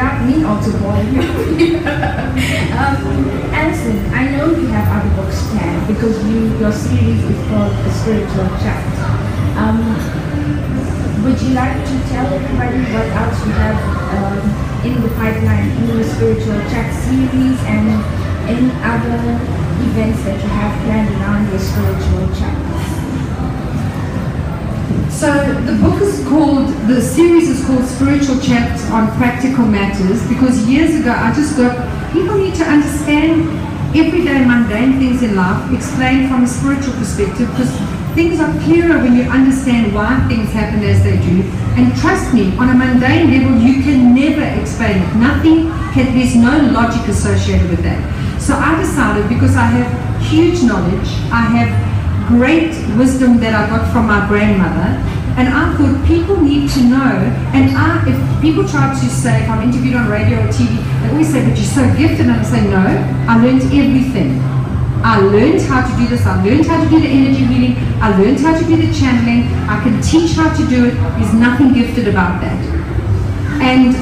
without me also boring you. Alison, I know you have other books planned because your series is called A Spiritual Chat. Would you like to tell everybody what else you have in the pipeline in the Spiritual Chat series and any other events that you have planned around your Spiritual Chat? So the series is called Spiritual Chats on Practical Matters, because years ago I just got, people need to understand everyday mundane things in life explained from a spiritual perspective, because things are clearer when you understand why things happen as they do. And trust me, on a mundane level you can never explain it. There's no logic associated with that. So I decided, because I have huge knowledge, I have great wisdom that I got from my grandmother, and I thought people need to know. And if people try to say, if I'm interviewed on radio or TV, they always say, but you're so gifted, and I say, no, I learned everything. I learned how to do this, I learned how to do the energy healing, I learned how to do the channeling, I can teach how to do it. There's nothing gifted about that. And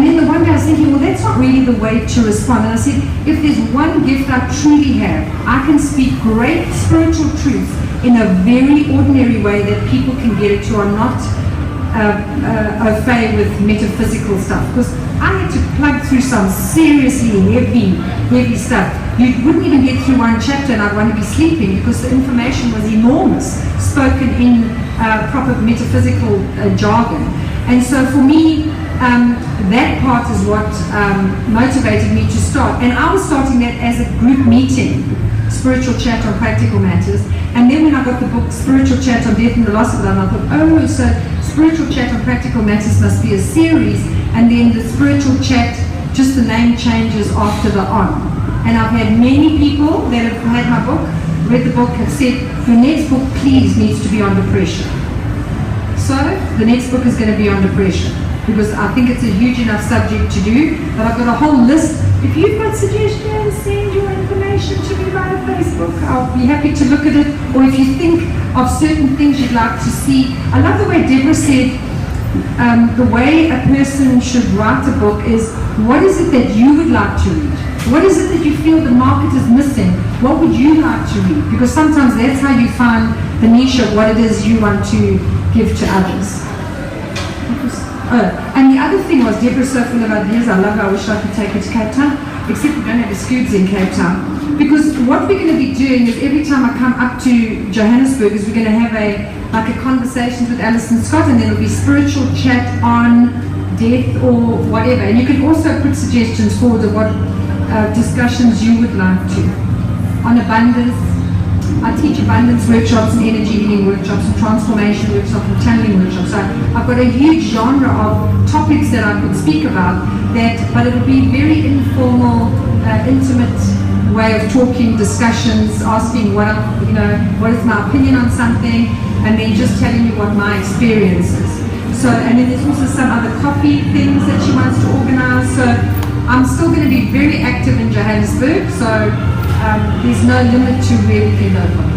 then the one day I was thinking, well, that's not really the way to respond. And I said, if there's one gift I truly have, I can speak great spiritual truths in a very ordinary way that people can get it to, are not au fait with metaphysical stuff. Because I had to plug through some seriously heavy stuff. You wouldn't even get through one chapter and I'd want to be sleeping, because the information was enormous, spoken in proper metaphysical jargon. And so for me, that part is what motivated me to start. And I was starting that as a group meeting, Spiritual Chat on Practical Matters. And then when I got the book Spiritual Chat on Death and the Loss of Life, I thought, oh, so Spiritual Chat on Practical Matters must be a series. And then the Spiritual Chat, just the name changes after the on. And I've had many people that have had my book, read the book, have said, your next book please needs to be on depression. So the next book is going to be on depression, because I think it's a huge enough subject to do. But I've got a whole list. If you've got suggestions, send your information to me via Facebook. I'll be happy to look at it. Or if you think of certain things you'd like to see. I love the way Deborah said, the way a person should write a book is, what is it that you would like to read? What is it that you feel the market is missing? What would you like to read? Because sometimes that's how you find the niche of what it is you want to give to others. And the other thing was, Deborah's so full of ideas. I love her. I wish I could take her to Cape Town, except we don't have a Scoots in Cape Town. Because what we're going to be doing is, every time I come up to Johannesburg, is we're going to have a conversation with Alison Scott, and then it'll be Spiritual Chat on death or whatever. And you can also put suggestions forward of what discussions you would like to. On abundance, I teach abundance workshops and energy healing workshops and transformation workshops and channeling workshops. So I've got a huge genre of topics that I could speak about, but it'll be very informal, intimate way of talking, discussions, asking what is my opinion on something, and then just telling you what my experience is. So, and then there's also some other coffee things that she wants to organize. So I'm still going to be very active in Johannesburg, so there's no limit to where we can go from.